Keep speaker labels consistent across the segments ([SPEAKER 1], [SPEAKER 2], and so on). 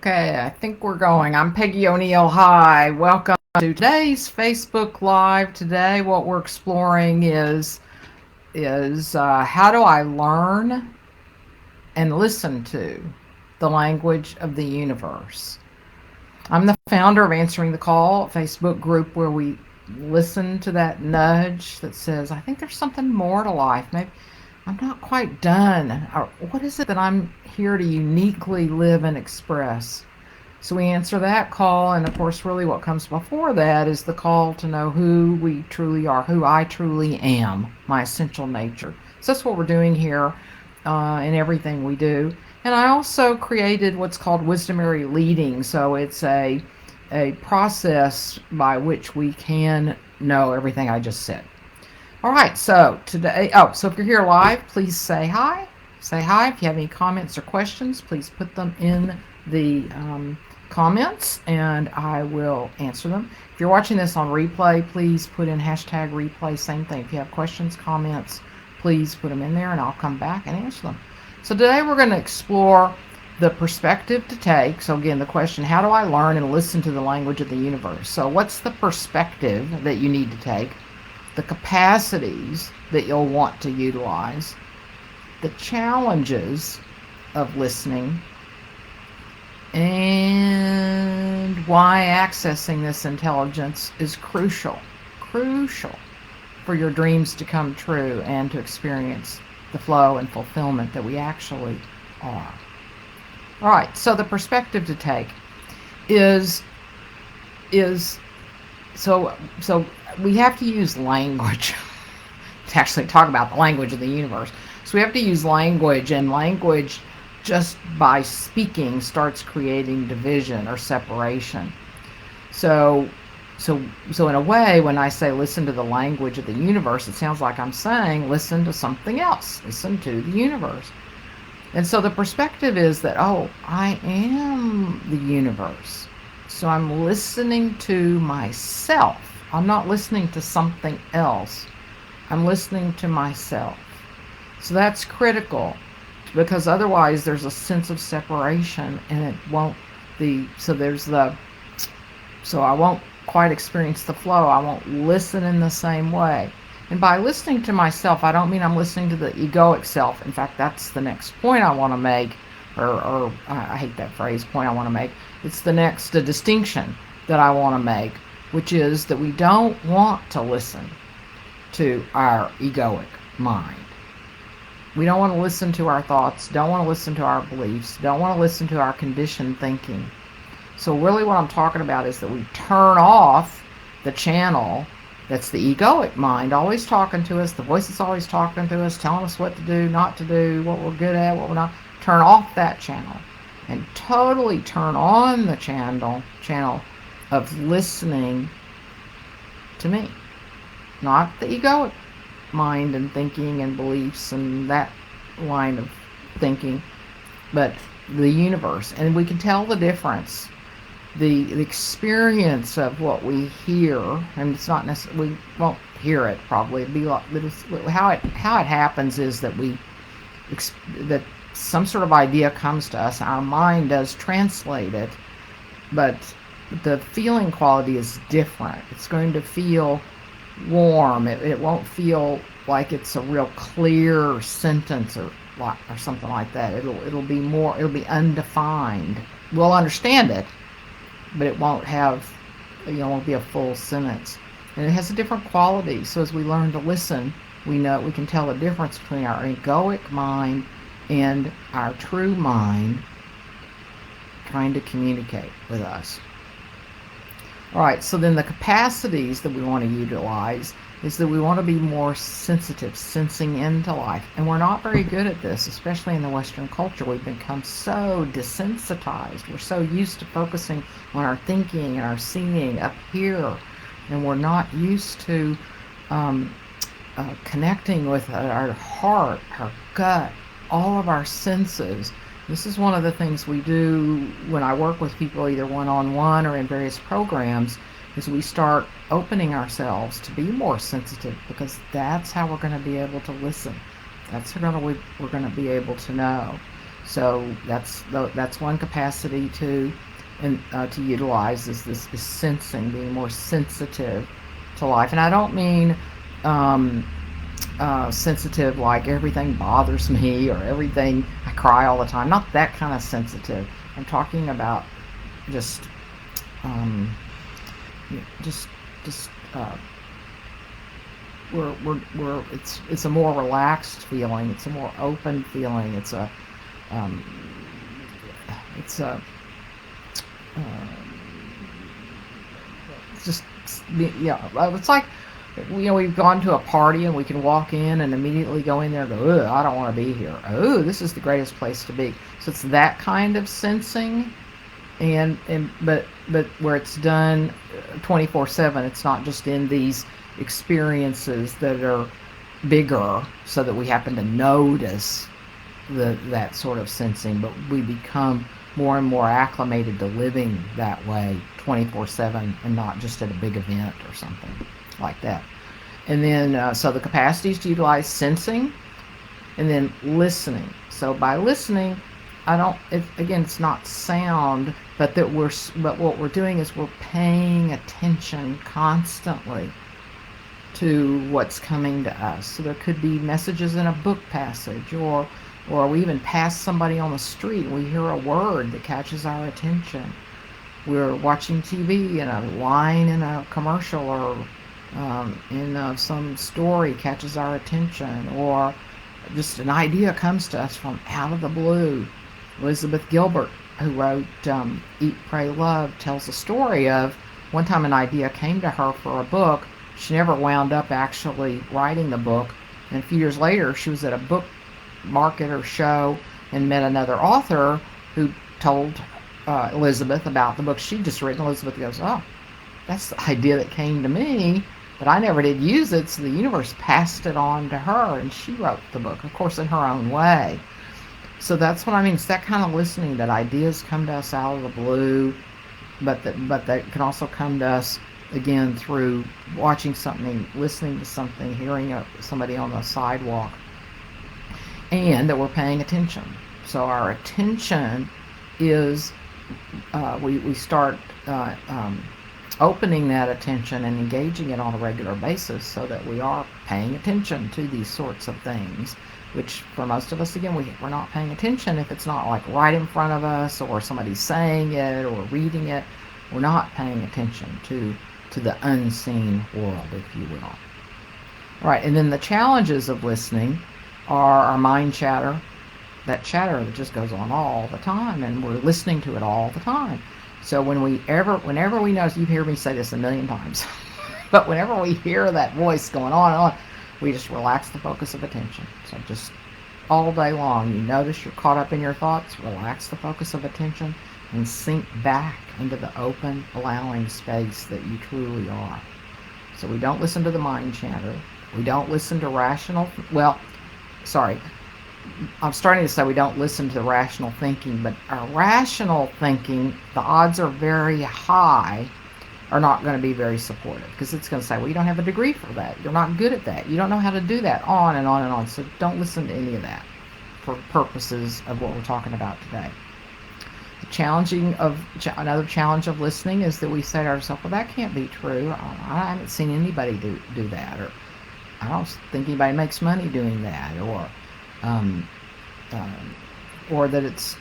[SPEAKER 1] Okay, I think we're going. I'm Peggy O'Neill. Hi, welcome to today's Facebook Live. Today, what we're exploring is how do I learn and listen to the language of the universe. I'm the founder of Answering the Call, a Facebook group where we listen to that nudge that says, I think there's something more to life. Maybe I'm not quite done. Or what is it that I'm here to uniquely live and express? So we answer that call, and of course, really what comes before that is the call to know who we truly are, who I truly am, my essential nature. So that's what we're doing here in everything we do. And I also created what's called wisdomary leading. So it's a process by which we can know everything I just said. All right, so today, so if you're here live, please say hi. Say hi. If you have any comments or questions, please put them in the comments and I will answer them. If you're watching this on replay, please put in hashtag replay. Same thing. If you have questions, comments, please put them in there and I'll come back and answer them. So today we're going to explore the perspective to take. So again, the question, how do I learn and listen to the language of the universe? So what's the perspective that you need to take? The capacities that you'll want to utilize, the challenges of listening, and why accessing this intelligence is crucial for your dreams to come true and to experience the flow and fulfillment that we actually are. All right, so the perspective to take is so we have to use language to actually talk about the language of the universe. So we have to use language, and language just by speaking starts creating division or separation. So in a way, when I say listen to the language of the universe, it sounds like I'm saying listen to something else, listen to the universe. And so the perspective is that, oh, I am the universe. So I'm listening to myself. I'm not listening to something else. I'm listening to myself. So that's critical, because otherwise there's a sense of separation and it won't be, so I won't quite experience the flow. I won't listen in the same way. And by listening to myself, I don't mean I'm listening to the egoic self. In fact, that's the next point I want to make, or I hate that phrase, point I want to make. It's the distinction that I want to make, which is that we don't want to listen to our egoic mind. We don't want to listen to our thoughts, don't want to listen to our beliefs, don't want to listen to our conditioned thinking. So really what I'm talking about is that we turn off the channel that's the egoic mind, always talking to us, the voice is always talking to us, telling us what to do, not to do, what we're good at, what we're not. Turn off that channel and totally turn on the channel of listening to me, not the egoic mind and thinking and beliefs and that line of thinking, but the universe. And we can tell the difference. The experience of what we hear, and it's not necessarily, we won't hear it probably. It'd be like, how it happens is that that some sort of idea comes to us, our mind does translate it, but the feeling quality is different. It's going to feel warm. It won't feel like it's a real clear sentence or something like that. It'll be undefined. We'll understand it, but it won't be a full sentence. And it has a different quality. So as we learn to listen, we can tell the difference between our egoic mind and our true mind trying to communicate with us. All right, so then the capacities that we want to utilize is that we want to be more sensitive, sensing into life. And we're not very good at this, especially in the Western culture. We've become so desensitized. We're so used to focusing on our thinking and our seeing up here. And we're not used to connecting with our heart, our gut, all of our senses. This is one of the things we do when I work with people, either one-on-one or in various programs, is we start opening ourselves to be more sensitive, because that's how we're going to be able to listen. That's how we're going to be able to know. So that's one capacity to utilize is this sensing, being more sensitive to life. And I don't mean sensitive like everything bothers me or everything I cry all the time. Not that kind of sensitive. I'm talking about just um, just just we're it's a more relaxed feeling. It's a more open feeling. Um, it's a uh, it's just yeah. It's like we've gone to a party and we can walk in and immediately go in there and go, ugh, I don't want to be here. Oh, this is the greatest place to be. So it's that kind of sensing, but where it's done 24/7. It's not just in these experiences that are bigger, so that we happen to notice that sort of sensing, but we become more and more acclimated to living that way 24/7 and not just at a big event or something like that. And then, so the capacities to utilize sensing and then listening. So by listening, again, it's not sound, but but what we're doing is we're paying attention constantly to what's coming to us. So there could be messages in a book passage, or we even pass somebody on the street and we hear a word that catches our attention. We're watching TV and a line in a commercial or in some story catches our attention, or just an idea comes to us from out of the blue. Elizabeth Gilbert, who wrote Eat, Pray, Love, tells a story of one time an idea came to her for a book. She never wound up actually writing the book, and a few years later she was at a book market or show and met another author who told Elizabeth about the book she'd just written. Elizabeth goes, oh, that's the idea that came to me, but I never did use it, so the universe passed it on to her and she wrote the book, of course in her own way. So that's what I mean. It's that kind of listening, that ideas come to us out of the blue, but that can also come to us again through watching something, listening to something, hearing somebody on the sidewalk, and that we're paying attention. So our attention is we start opening that attention and engaging it on a regular basis, so that we are paying attention to these sorts of things, which for most of us, again, we're not paying attention if it's not like right in front of us or somebody's saying it or reading it. We're not paying attention to the unseen world, if you will. Right, and then the challenges of listening are our mind chatter, that chatter that just goes on all the time, and we're listening to it all the time. So whenever we notice, you hear me say this a million times, but whenever we hear that voice going on and on, we just relax the focus of attention. So just all day long, you notice you're caught up in your thoughts, relax the focus of attention and sink back into the open, allowing space that you truly are. So we don't listen to the mind chatter. We don't listen to I'm starting to say we don't listen to the rational thinking, but our rational thinking, the odds are very high, are not going to be very supportive, because it's going to say, well, you don't have a degree for that. You're not good at that. You don't know how to do that, on and on and on. So don't listen to any of that for purposes of what we're talking about today. Another challenge of listening is that we say to ourselves, well, that can't be true. I haven't seen anybody do that, or I don't think anybody makes money doing that, or that it's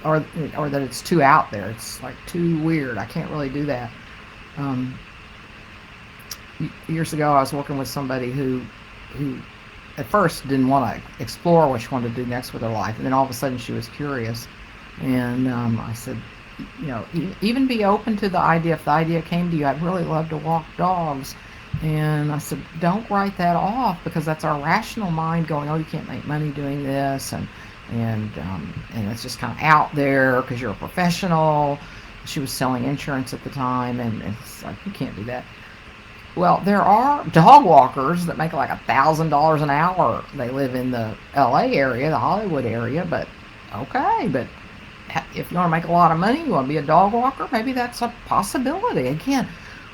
[SPEAKER 1] or that it's too out there. It's like too weird. I can't really do that. Years ago, I was working with somebody who at first didn't want to explore what she wanted to do next with her life, and then all of a sudden she was curious. And I said, even be open to the idea. If the idea came to you, I'd really love to walk dogs. And I said, don't write that off, because that's our rational mind going, oh, you can't make money doing this, and it's just kind of out there because you're a professional. She was selling insurance at the time, and it's like, you can't do that. Well, there are dog walkers that make like $1,000 an hour. They live in the LA area, the Hollywood area, but if you want to make a lot of money, you want to be a dog walker, maybe that's a possibility. Again,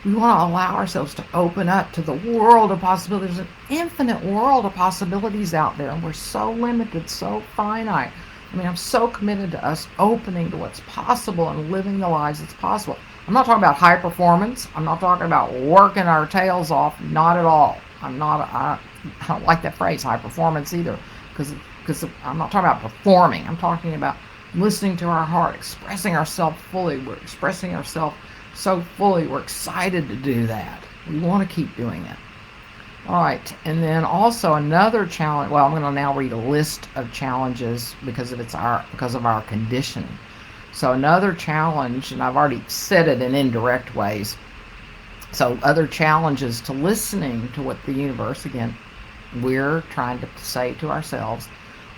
[SPEAKER 1] We want to allow ourselves to open up to the world of possibilities. There's an infinite world of possibilities out there, and we're so limited, so finite. I mean, I'm so committed to us opening to what's possible and living the lives that's possible. I'm not talking about high performance. I'm not talking about working our tails off. Not at all. I don't like that phrase, high performance, either, because I'm not talking about performing. I'm talking about listening to our heart, expressing ourselves fully. We're expressing ourselves so fully. We're excited to do that. We want to keep doing it. All right, and then also another challenge. Well, I'm going to now read a list of challenges because of our conditioning. So another challenge, and I've already said it in indirect ways. So other challenges to listening to what the universe, again, we're trying to say to ourselves,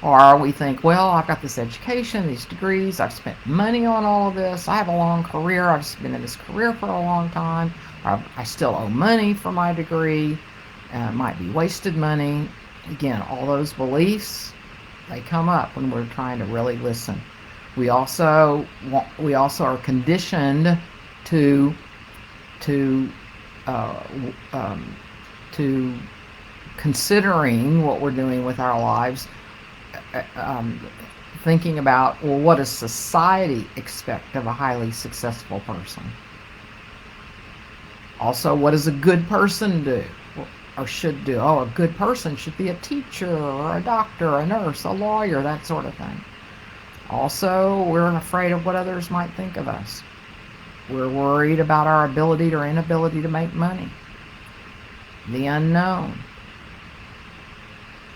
[SPEAKER 1] or we think, well, I've got this education, these degrees, I've spent money on all of this, I have a long career, I've been in this career for a long time, or I still owe money for my degree, it might be wasted money. Again, all those beliefs, they come up when we're trying to really listen. We also are conditioned to considering what we're doing with our lives, thinking about, well, what does society expect of a highly successful person? Also, what does a good person do or should do? Oh, a good person should be a teacher or a doctor, a nurse, a lawyer, that sort of thing. Also, we're afraid of what others might think of us. We're worried about our ability or inability to make money. The unknown.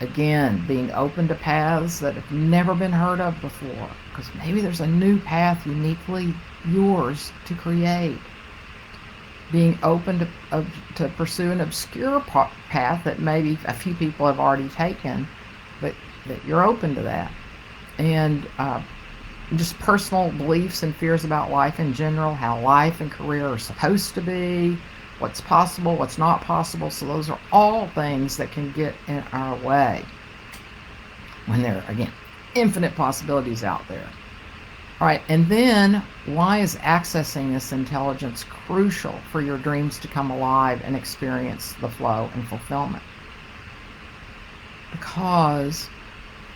[SPEAKER 1] Again, being open to paths that have never been heard of before, because maybe there's a new path uniquely yours to create. Being open to pursue an obscure path that maybe a few people have already taken, but that you're open to that. And just personal beliefs and fears about life in general, how life and career are supposed to be, what's possible, what's not possible. So those are all things that can get in our way when there are, again, infinite possibilities out there. All right, and then why is accessing this intelligence crucial for your dreams to come alive and experience the flow and fulfillment? Because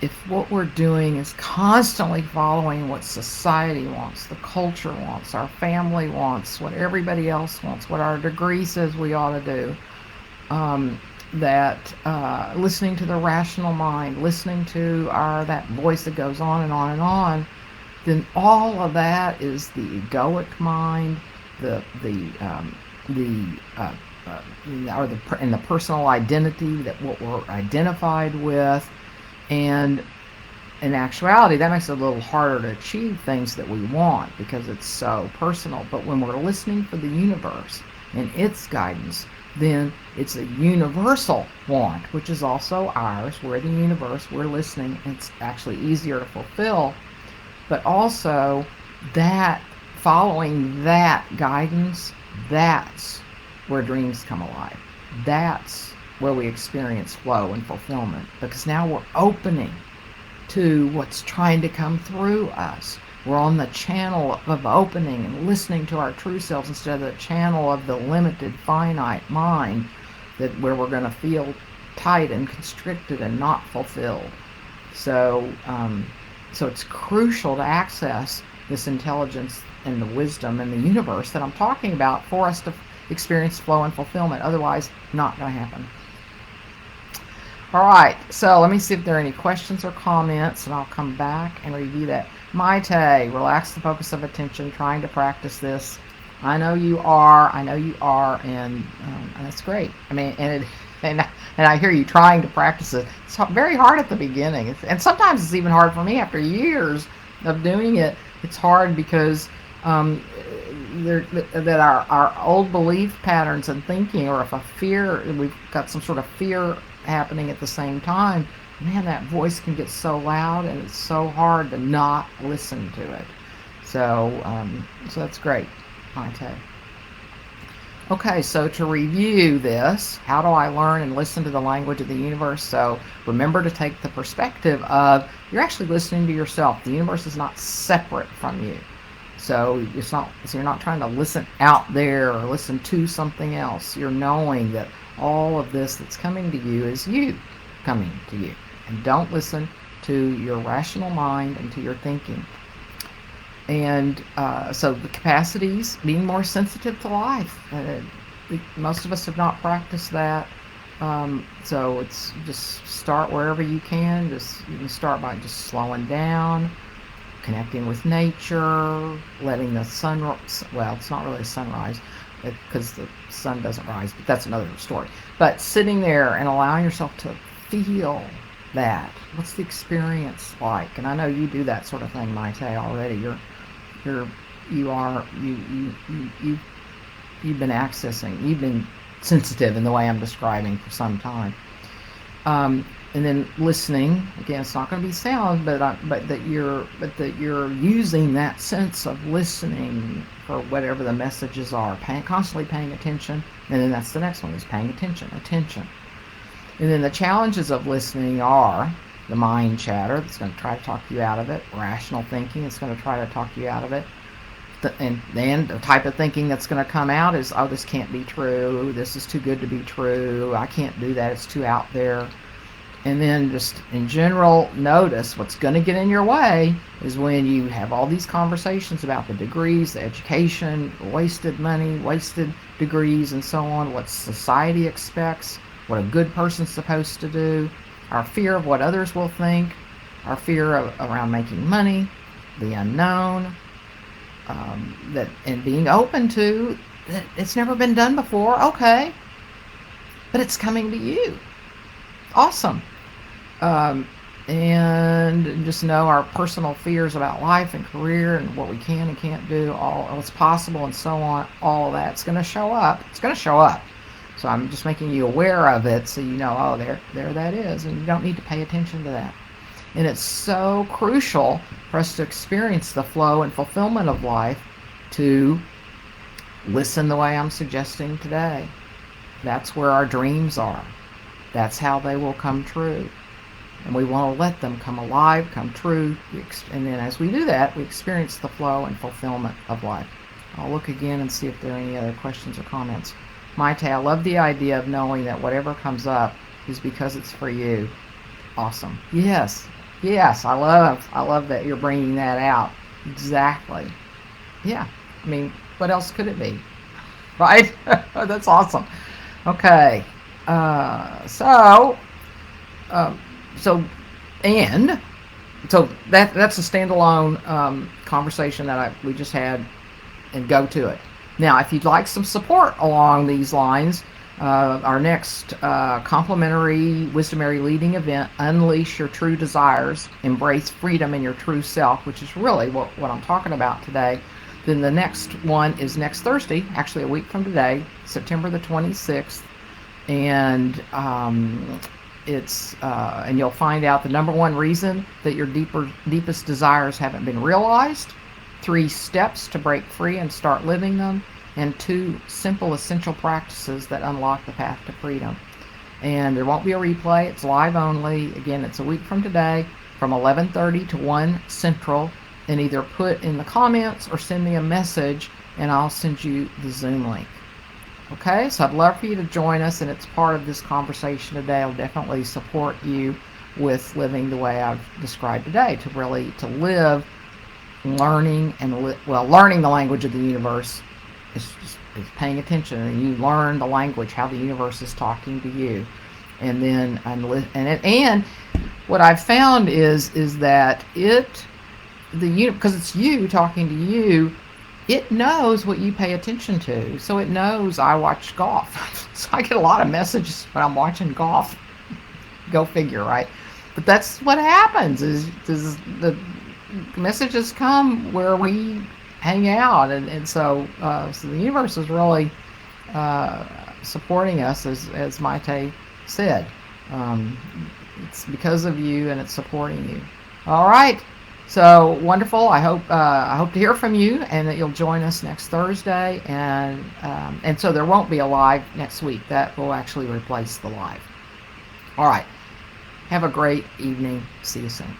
[SPEAKER 1] if what we're doing is constantly following what society wants, the culture wants, our family wants, what everybody else wants, what our degree says we ought to do, listening to the rational mind, listening to that voice that goes on and on and on, then all of that is the egoic mind, and the personal identity, that what we're identified with. And in actuality, that makes it a little harder to achieve things that we want because it's so personal. But when we're listening for the universe and its guidance, then it's a universal want, which is also ours. We're the universe, we're listening, and it's actually easier to fulfill. But also, that following that guidance, that's where dreams come alive. That's where we experience flow and fulfillment, because now we're opening to what's trying to come through us. We're on the channel of opening and listening to our true selves instead of the channel of the limited, finite mind where we're going to feel tight and constricted and not fulfilled. So it's crucial to access this intelligence and the wisdom and the universe that I'm talking about for us to experience flow and fulfillment. Otherwise, not going to happen. All right, so let me see if there are any questions or comments, and I'll come back and review that. Maite, relax the focus of attention, trying to practice this. I know you are, and that's great. I mean, and I hear you trying to practice it. It's very hard at the beginning, and sometimes it's even hard for me after years of doing it. It's hard because that our old belief patterns and thinking, or if we've got some sort of fear happening at the same time, man, that voice can get so loud and it's so hard to not listen to it. So that's great, Maite. Okay, so to review this, how do I learn and listen to the language of the universe? So remember to take the perspective of you're actually listening to yourself. The universe is not separate from you. So you're not trying to listen out there or listen to something else. You're knowing that all of this that's coming to you is you coming to you. And don't listen to your rational mind and to your thinking. And so the capacities, being more sensitive to life. Most of us have not practiced that. So it's just start wherever you can. You can start by just slowing down, connecting with nature, letting the sun, well, it's not really a sunrise because the sun doesn't rise, but that's another story. But sitting there and allowing yourself to feel that. What's the experience like? And I know you do that sort of thing, Maite, already. You've been accessing, you've been sensitive in the way I'm describing for some time. And then listening, again, it's not going to be sound, but that you're using that sense of listening for whatever the messages are, constantly paying attention. And then that's the next one, is paying attention. And then the challenges of listening are the mind chatter that's going to try to talk you out of it, rational thinking that's going to try to talk you out of it. And then the type of thinking that's going to come out is, oh, this can't be true, this is too good to be true, I can't do that, it's too out there. And then just in general, notice what's going to get in your way is when you have all these conversations about the degrees, the education, wasted money, wasted degrees, and so on, what society expects, what a good person's supposed to do, our fear of what others will think, our fear around making money, the unknown, and being open to that it's never been done before, okay, but it's coming to you. Awesome. And just know our personal fears about life and career and what we can and can't do, all what's possible and so on, all of that's going to show up. It's going to show up. So I'm just making you aware of it so you know, oh, there that is, and you don't need to pay attention to that. And it's so crucial for us to experience the flow and fulfillment of life to listen the way I'm suggesting today. That's where our dreams are. That's how they will come true. And we want to let them come alive, come true. And then as we do that, we experience the flow and fulfillment of life. I'll look again and see if there are any other questions or comments. Maite, I love the idea of knowing that whatever comes up is because it's for you. Awesome. Yes, I love that you're bringing that out. Exactly. Yeah, I mean, what else could it be? Right? That's awesome. Okay. So that's a standalone conversation that we just had, and go to it. Now, if you'd like some support along these lines, our next complimentary Wisdomary Leading event, Unleash Your True Desires, Embrace Freedom in Your True Self, which is really what I'm talking about today. Then the next one is next Thursday, actually a week from today, September the 26th. And and you'll find out the number one reason that your deepest desires haven't been realized, 3 steps to break free and start living them, and 2 simple essential practices that unlock the path to freedom. And there won't be a replay, it's live only. Again, it's a week from today from 11:30 to 1 Central, and either put in the comments or send me a message and I'll send you the Zoom link. Okay, so I'd love for you to join us, and it's part of this conversation today. I'll definitely support you with living the way I've described today, to live learning learning the language of the universe is paying attention, and you learn the language, how the universe is talking to you. And then and what I've found is that because it's you talking to you, it knows what you pay attention to. So it knows I watch golf. So I get a lot of messages when I'm watching golf. Go figure, right? But that's what happens is the messages come where we hang out. And so the universe is really supporting us, as Maite said. It's because of you, and it's supporting you. All right. So wonderful. I hope to hear from you, and that you'll join us next Thursday. And so there won't be a live next week. That will actually replace the live. All right. Have a great evening. See you soon.